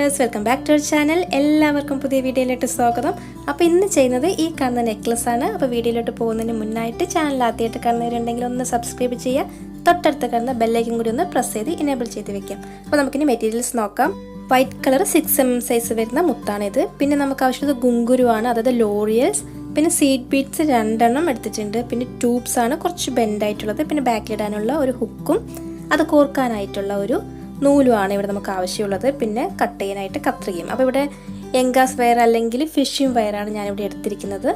Viewers, welcome back to our channel. എല്ലാവർക്കും പുതിയ വീഡിയോയിലോട്ട് സ്വാഗതം. അപ്പോൾ ഇന്ന് ചെയ്യുന്നത് ഈ കാണുന്ന നെക്ലസ് ആണ്. അപ്പോൾ വീഡിയോയിലോട്ട് പോകുന്നതിന് മുന്നായിട്ട് ചാനൽ ആദ്യമായിട്ട് കാണുന്നവരുണ്ടെങ്കിൽ ഒന്ന് സബ്സ്ക്രൈബ് ചെയ്യുക. തൊട്ടടുത്ത് കാണുന്ന ബെല്ലൈക്കൻ കൂടി ഒന്ന് പ്രസ് ചെയ്ത് ഇനേബിൾ ചെയ്ത് വെക്കാം. അപ്പോൾ നമുക്കിനി മെറ്റീരിയൽസ് നോക്കാം. വൈറ്റ് കളർ 6mm സൈസ് വരുന്ന മുത്താണിത്. പിന്നെ നമുക്ക് ആവശ്യമുള്ളത് ഗുങ്കുരുവാണ്, അതായത് ലോറിയൽസ്. പിന്നെ സീഡ് ബീഡ്സ് 2 എടുത്തിട്ടുണ്ട്. പിന്നെ ട്യൂബ്സ് ആണ് കുറച്ച് ബെൻഡായിട്ടുള്ളത്. പിന്നെ ബാക്കിലിടാനുള്ള ഒരു ഹുക്കും അത് കോർക്കാനായിട്ടുള്ള ഒരു നൂലുമാണ് ഇവിടെ നമുക്ക് ആവശ്യമുള്ളത്. പിന്നെ കട്ട് ചെയ്യാനായിട്ട് കത്രികയും. അപ്പോൾ ഇവിടെ എങ്കാസ് വയർ അല്ലെങ്കിൽ ഫിഷിംഗ് വയറാണ് ഞാനിവിടെ എടുത്തിരിക്കുന്നത്.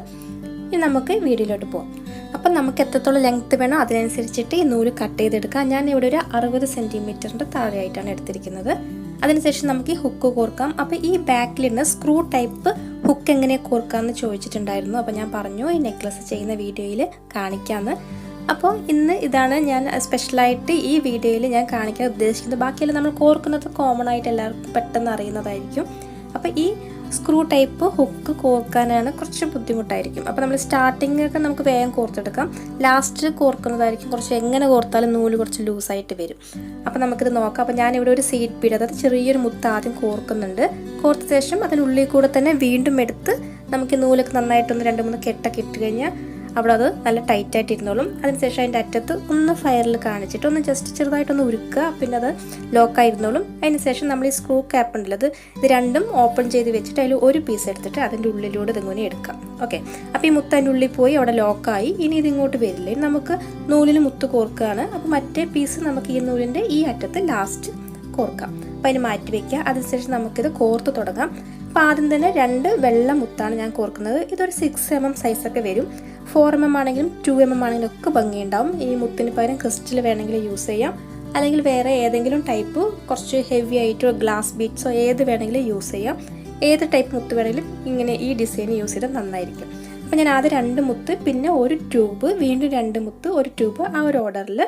ഇനി നമുക്ക് വീഡിയോയിലോട്ട് പോകാം. അപ്പം നമുക്ക് എത്രത്തോളം ലെങ്ത്ത് വേണോ അതിനനുസരിച്ചിട്ട് ഈ നൂല് കട്ട് ചെയ്തെടുക്കാം. ഞാൻ ഇവിടെ ഒരു 60 സെൻറ്റിമീറ്ററിൻ്റെ താഴെയായിട്ടാണ് എടുത്തിരിക്കുന്നത്. അതിനുശേഷം നമുക്ക് ഈ ഹുക്ക് കോർക്കാം. അപ്പോൾ ഈ ബാക്കിലിരുന്ന സ്ക്രൂ ടൈപ്പ് ഹുക്ക് എങ്ങനെ കോർക്കാമെന്ന് ചോദിച്ചിട്ടുണ്ടായിരുന്നു. അപ്പോൾ ഞാൻ പറഞ്ഞു ഈ നെക്ലസ് ചെയ്യുന്ന വീഡിയോയിൽ കാണിക്കാമെന്ന്. അപ്പോൾ ഇന്ന് ഇതാണ് ഞാൻ സ്പെഷ്യലായിട്ട് ഈ വീഡിയോയിൽ ഞാൻ കാണിക്കാൻ ഉദ്ദേശിക്കുന്നത്. ബാക്കിയെല്ലാം നമ്മൾ കോർക്കുന്നത് കോമൺ ആയിട്ട് എല്ലാവർക്കും പെട്ടെന്ന് അറിയുന്നതായിരിക്കും. അപ്പോൾ ഈ സ്ക്രൂ ടൈപ്പ് ഹുക്ക് കോർക്കാനാണ് കുറച്ച് ബുദ്ധിമുട്ടായിരിക്കും. അപ്പോൾ നമ്മൾ സ്റ്റാർട്ടിങ്ങൊക്കെ നമുക്ക് വേഗം കോർത്തെടുക്കാം. ലാസ്റ്റ് കോർക്കുന്നതായിരിക്കും കുറച്ച് എങ്ങനെ കോർത്താലും നൂല് കുറച്ച് ലൂസായിട്ട് വരും. അപ്പോൾ നമുക്കിത് നോക്കാം. അപ്പോൾ ഞാനിവിടെ ഒരു സീഡ് ബീഡ്, അതായത് ചെറിയൊരു മുത്ത് ആദ്യം കോർക്കുന്നുണ്ട്. കോർത്ത ശേഷം അതിനുള്ളിൽ കൂടെ തന്നെ വീണ്ടും എടുത്ത് നമുക്ക് നൂലൊക്കെ നന്നായിട്ടൊന്ന് 2-3 കെട്ടൊക്കെ ഇട്ട് കഴിഞ്ഞാൽ അവിടെ അത് നല്ല ടൈറ്റായിട്ട് ഇരുന്നോളും. അതിനുശേഷം അതിൻ്റെ അറ്റത്ത് ഒന്ന് ഫയറിൽ കാണിച്ചിട്ട് ഒന്ന് ജസ്റ്റ് ചെറുതായിട്ടൊന്ന് ഉരുക്കുക. പിന്നെ അത് ലോക്കായിരുന്നോളും. അതിനുശേഷം നമ്മൾ ഈ സ്ക്രൂ ക്യാപ്പ് ഉണ്ടല്ലോ, ഇത് രണ്ടും ഓപ്പൺ ചെയ്ത് വെച്ചിട്ട് അതിൽ ഒരു പീസ് എടുത്തിട്ട് അതിൻ്റെ ഉള്ളിലൂടെ ഇതിങ്ങനെ എടുക്കാം. ഓക്കെ, അപ്പോൾ ഈ മുത്ത് അതിൻ്റെ ഉള്ളിൽ പോയി അവിടെ ലോക്കായി. ഇനി ഇതിങ്ങോട്ട് വരില്ല. ഇനി നമുക്ക് നൂലിൽ മുത്ത് കോർക്കുകയാണ്. അപ്പോൾ മറ്റേ പീസ് നമുക്ക് ഈ നൂലിൻ്റെ ഈ അറ്റത്ത് ലാസ്റ്റ് കോർക്കാം. അപ്പോൾ അതിന് മാറ്റി വയ്ക്കുക. അതിനുശേഷം നമുക്കിത് കോർത്ത് തുടങ്ങാം. അപ്പോൾ ആദ്യം തന്നെ 2 വെള്ള മുത്താണ് ഞാൻ കോർക്കുന്നത്. ഇതൊരു 6mm സൈസൊക്കെ വരും. 4mm ആണെങ്കിലും 2mm ആണെങ്കിലും ഒക്കെ ഭംഗിയുണ്ടാവും. ഈ മുത്തിന് പകരം ക്രിസ്റ്റൽ വേണമെങ്കിൽ യൂസ് ചെയ്യാം, അല്ലെങ്കിൽ വേറെ ഏതെങ്കിലും ടൈപ്പ് കുറച്ച് ഹെവി ആയിട്ടോ ഗ്ലാസ് ബീഡ്സോ ഏത് വേണമെങ്കിലും യൂസ് ചെയ്യാം. ഏത് ടൈപ്പ് മുത്ത് വേണമെങ്കിലും ഇങ്ങനെ ഈ ഡിസൈൻ യൂസ് ചെയ്താൽ നന്നായിരിക്കും. അപ്പോൾ ഞാൻ ആദ്യം 2 മുത്ത്, പിന്നെ ഒരു ട്യൂബ്, വീണ്ടും 2 മുത്ത്, ഒരു ട്യൂബ്, ആ ഒരു ഓർഡറിൽ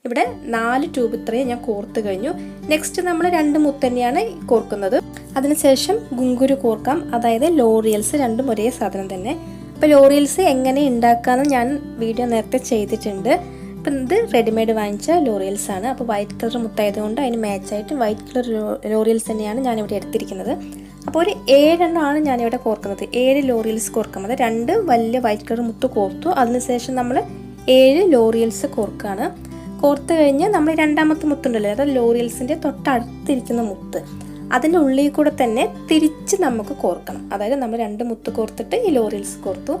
ഇവിടെ 4 ട്യൂബ് ഇത്രയും ഞാൻ കോർത്ത് കഴിഞ്ഞു. നെക്സ്റ്റ് നമ്മൾ 2 മുത്ത് തന്നെയാണ് കോർക്കുന്നത്. അതിനുശേഷം ഗുങ്കുരു കോർക്കാം, അതായത് ലോറിയൽസ്, രണ്ടും ഒരേ സാധനം തന്നെ. അപ്പോൾ ലോറിയൽസ് എങ്ങനെ ഉണ്ടാക്കാമെന്ന് ഞാൻ വീഡിയോ നേരത്തെ ചെയ്തിട്ടുണ്ട്. അപ്പം ഇത് റെഡിമെയ്ഡ് വാങ്ങിച്ച ലോറിയൽസ് ആണ്. അപ്പോൾ വൈറ്റ് കളർ മുത്തായതുകൊണ്ട് അതിന് മാച്ചായിട്ട് വൈറ്റ് കളർ ലോറിയൽസ് തന്നെയാണ് ഞാനിവിടെ എടുത്തിരിക്കുന്നത്. അപ്പോൾ ഒരു 7 ആണ് ഞാനിവിടെ കോർക്കുന്നത്. 7 ലോറിയൽസ് കോർക്കുന്നത്. 2 വലിയ വൈറ്റ് കളർ മുത്ത് കോർത്തു. അതിനുശേഷം നമ്മൾ 7 ലോറിയൽസ് കോർക്കുകയാണ്. കോർത്ത് കഴിഞ്ഞ് നമ്മൾ 2ാമത്തെ മുത്തുണ്ടല്ലോ, അതായത് ലോറിയൽസിൻ്റെ തൊട്ടടുത്തിരിക്കുന്ന മുത്ത്, അതിൻ്റെ ഉള്ളിൽ കൂടെ തന്നെ തിരിച്ച് നമുക്ക് കോർക്കണം. അതായത് നമ്മൾ 2 മുത്ത് കോർത്തിട്ട് ഈ ലോറിയൽസ് കോർത്തു.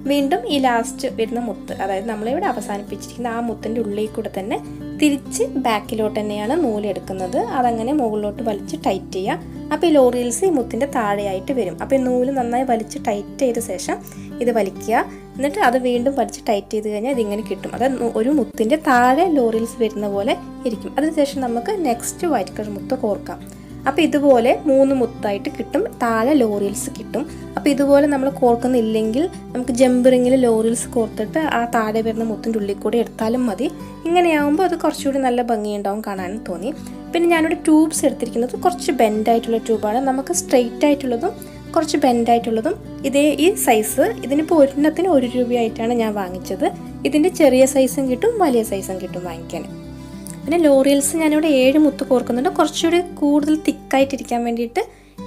വീണ്ടും ഈ ലാസ്റ്റ് വരുന്ന മുത്ത്, അതായത് നമ്മളിവിടെ അവസാനിപ്പിച്ചിരിക്കുന്ന ആ മുത്തിൻ്റെ ഉള്ളിൽ കൂടെ തന്നെ തിരിച്ച് ബാക്കിലോട്ട് തന്നെയാണ് നൂലെടുക്കുന്നത്. അതങ്ങനെ മുകളിലോട്ട് വലിച്ച് ടൈറ്റ് ചെയ്യുക. അപ്പോൾ ഈ ലോറിയൽസ് ഈ മുത്തിൻ്റെ താഴെയായിട്ട് വരും. അപ്പോൾ ഈ നൂല് നന്നായി വലിച്ച് ടൈറ്റ് ചെയ്ത ശേഷം ഇത് വലിക്കുക. എന്നിട്ട് അത് വീണ്ടും വലിച്ച് ടൈറ്റ് ചെയ്ത് കഴിഞ്ഞാൽ ഇതിങ്ങനെ കിട്ടും. അതായത് ഒരു മുത്തിൻ്റെ താഴെ ലോറിയൽസ് വരുന്ന പോലെ ഇരിക്കും. അതിനുശേഷം നമുക്ക് നെക്സ്റ്റ് വൈറ്റ് കളർ മുത്ത് കോർക്കാം. അപ്പോൾ ഇതുപോലെ 3 മുത്തായിട്ട് കിട്ടും, താഴെ ലോറിയൽസ് കിട്ടും. അപ്പോൾ ഇതുപോലെ നമ്മൾ കോർക്കുന്നില്ലെങ്കിൽ നമുക്ക് ജംബറിങ്ങിൽ ലോറിയൽസ് കോർത്തിട്ട് ആ താഴെ വരുന്ന മുത്തിൻ്റെ ഉള്ളിൽ കൂടി എടുത്താലും മതി. ഇങ്ങനെയാകുമ്പോൾ അത് കുറച്ചുകൂടി നല്ല ഭംഗിയുണ്ടാവും, കാണാനും തോന്നി. പിന്നെ ഞാനിവിടെ ട്യൂബ്സ് എടുത്തിരിക്കുന്നത് കുറച്ച് ബെൻഡായിട്ടുള്ള ട്യൂബാണ്. നമുക്ക് സ്ട്രെയിറ്റ് ആയിട്ടുള്ളതും കുറച്ച് ബെൻഡായിട്ടുള്ളതും ഇതേ ഈ സൈസ്. ഇതിനിപ്പോൾ ഒരെണ്ണത്തിന് 1 രൂപയായിട്ടാണ് ഞാൻ വാങ്ങിച്ചത്. ഇതിൻ്റെ ചെറിയ സൈസും കിട്ടും, വലിയ സൈസും കിട്ടും വാങ്ങിക്കാൻ. പിന്നെ ലോറിയൽസ് ഞാനിവിടെ 7 മുത്ത് കോർക്കുന്നുണ്ട്. കുറച്ചുകൂടി കൂടുതൽ തിക്കായിട്ടിരിക്കാൻ വേണ്ടിയിട്ട്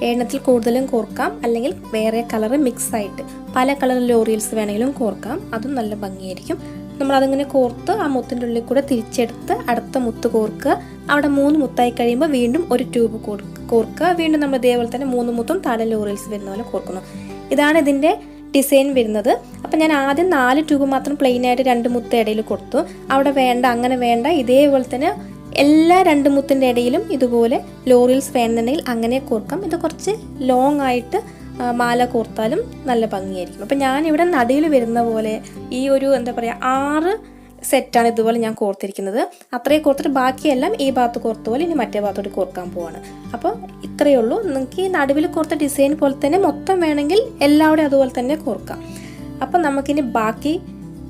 7 കൂടുതലും കോർക്കാം, അല്ലെങ്കിൽ വേറെ കളർ മിക്സ് ആയിട്ട് പല കളർ ലോറിയൽസ് വേണമെങ്കിലും കോർക്കാം. അതും നല്ല ഭംഗിയായിരിക്കും. നമ്മളതിങ്ങനെ കോർത്ത് ആ മുത്തിൻ്റെ ഉള്ളിൽ കൂടെ തിരിച്ചെടുത്ത് അടുത്ത മുത്ത് കോർക്കുക. അവിടെ 3 മുത്തായി കഴിയുമ്പോൾ വീണ്ടും ഒരു ട്യൂബ് കോർക്കുക. വീണ്ടും നമ്മൾ ഇതേപോലെ തന്നെ 3 മുത്തും താഴെ ലോറിയൽസ് വരുന്ന പോലെ കോർക്കുന്നു. ഇതാണ് ഇതിൻ്റെ ഡിസൈൻ വരുന്നത്. അപ്പം ഞാൻ ആദ്യം 4 ട്യൂബ് മാത്രം പ്ലെയിൻ ആയിട്ട് 2 മുത്ത് ഇടയിൽ കൊടുത്തു. അവിടെ വേണ്ട, അങ്ങനെ വേണ്ട, ഇതേപോലെ തന്നെ എല്ലാ 2 മുത്തിൻ്റെ ഇടയിലും ഇതുപോലെ ലോറിയൽസ് വേണമെന്നുണ്ടെങ്കിൽ അങ്ങനെ കോർക്കാം. ഇത് കുറച്ച് ലോങ് ആയിട്ട് മാല കോർത്താലും നല്ല ഭംഗിയായിരിക്കും. അപ്പം ഞാനിവിടെ നടുവിൽ വരുന്ന പോലെ ഈ ഒരു എന്താ പറയുക 6 സെറ്റാണ് ഇതുപോലെ ഞാൻ കോർത്തിരിക്കുന്നത്. അത്രയും കോർത്തിട്ട് ബാക്കിയെല്ലാം ഈ ഭാഗത്ത് കോർത്ത പോലെ ഇനി മറ്റേ ഭാഗത്തോട്ട് കോർക്കാൻ പോവാണ്. അപ്പോൾ ഇത്രയേ ഉള്ളൂ. നിങ്ങൾക്ക് ഈ നടുവിൽ കോർത്ത ഡിസൈൻ പോലെ തന്നെ മൊത്തം വേണമെങ്കിൽ എല്ലാവരും അതുപോലെ തന്നെ കോർക്കാം. അപ്പം നമുക്കിനി ബാക്കി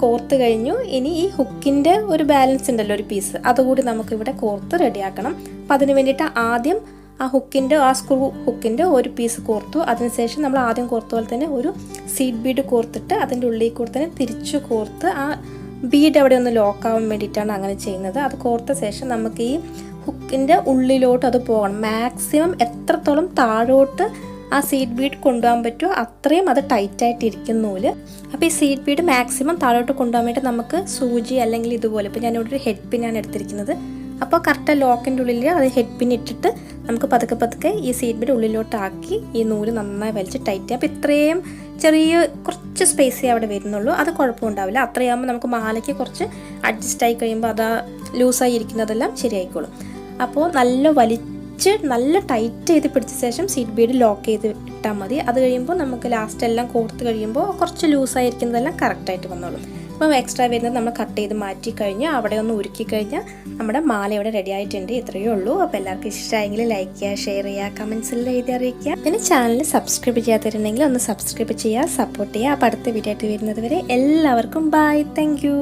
കോർത്ത് കഴിഞ്ഞു. ഇനി ഈ ഹുക്കിൻ്റെ ഒരു ബാലൻസ് ഉണ്ടല്ലോ, ഒരു പീസ്, അതുകൂടി നമുക്കിവിടെ കോർത്ത് റെഡിയാക്കണം. അപ്പം അതിന് വേണ്ടിയിട്ട് ആദ്യം ആ ഹുക്കിൻ്റെ ആ സ്ക്രൂ ഹുക്കിൻ്റെ ഒരു പീസ് കോർത്തു. അതിനുശേഷം നമ്മൾ ആദ്യം കോർത്ത പോലെ തന്നെ ഒരു സീഡ് ബീഡ് കോർത്തിട്ട് അതിൻ്റെ ഉള്ളിൽ കൂടെ തന്നെ തിരിച്ചു കോർത്ത് ആ ബീഡ് അവിടെ ഒന്ന് ലോക്കാവാൻ വേണ്ടിയിട്ടാണ് അങ്ങനെ ചെയ്യുന്നത്. അത് കോർത്ത ശേഷം നമുക്ക് ഈ ഹുക്കിൻ്റെ ഉള്ളിലോട്ട് അത് പോകണം. മാക്സിമം എത്രത്തോളം താഴോട്ട് ആ സീഡ് ബീഡ് കൊണ്ടുപോകാൻ പറ്റുമോ അത്രയും അത് ടൈറ്റായിട്ടിരിക്കും നൂല്. അപ്പോൾ ഈ സീഡ് ബീഡ് മാക്സിമം താഴോട്ട് കൊണ്ടുപോകാൻ വേണ്ടി നമുക്ക് സൂചി അല്ലെങ്കിൽ ഇതുപോലെ, ഇപ്പോൾ ഞാനിവിടെ ഒരു ഹെഡ് പിന്നാണ് എടുത്തിരിക്കുന്നത്. അപ്പോൾ കറക്റ്റ് ലോക്കിൻ്റെ ഉള്ളിൽ അത് ഹെഡ് പിൻ ഇട്ടിട്ട് നമുക്ക് പതുക്കെ പതുക്കെ ഈ സീഡ് ബീഡ് ഉള്ളിലോട്ടാക്കി ഈ നൂല് നന്നായി വലിച്ച് ടൈറ്റ് ചെയ്യാം. അപ്പോൾ ഇത്രയും ചെറിയ കുറച്ച് സ്പേസേ അവിടെ വരുന്നുള്ളൂ, അത് കുഴപ്പമുണ്ടാവില്ല. അത്രയാകുമ്പോൾ നമുക്ക് മാലയ്ക്ക് കുറച്ച് അഡ്ജസ്റ്റ് ആയി കഴിയുമ്പോൾ അത് ലൂസായി ഇരിക്കുന്നതെല്ലാം ശരിയായിക്കോളും. അപ്പോൾ നല്ല ടൈറ്റ് ചെയ്ത് പിടിച്ച ശേഷം സീഡ് ബീഡ് ലോക്ക് ചെയ്ത് ഇട്ടാൽ മതി. അത് കഴിയുമ്പോൾ നമുക്ക് ലാസ്റ്റ് എല്ലാം കോർത്ത് കഴിയുമ്പോൾ കുറച്ച് ലൂസായിരിക്കുന്നതെല്ലാം കറക്റ്റായിട്ട് വന്നോളും. അപ്പോൾ എക്സ്ട്രാ വരുന്നത് നമ്മൾ കട്ട് ചെയ്ത് മാറ്റി കഴിഞ്ഞാൽ അവിടെ ഒന്ന് ഉരുക്കി കഴിഞ്ഞാൽ നമ്മുടെ മാല ഇവിടെ റെഡി ആയിട്ടുണ്ട്. ഇത്രയേ ഉള്ളൂ. അപ്പോൾ എല്ലാവർക്കും ഇഷ്ടമായെങ്കിൽ ലൈക്ക് ചെയ്യുക, ഷെയർ ചെയ്യുക, കമൻസിൽ എഴുതി അറിയിക്കുക. പിന്നെ ചാനൽ സബ്സ്ക്രൈബ് ചെയ്യാത്തവരുണ്ടെങ്കിൽ ഒന്ന് സബ്സ്ക്രൈബ് ചെയ്യുക, സപ്പോർട്ട് ചെയ്യുക. അപ്പോൾ അടുത്ത വീഡിയോ ആയിട്ട് വരുന്നത് വരെ എല്ലാവർക്കും ബൈ. Thank you.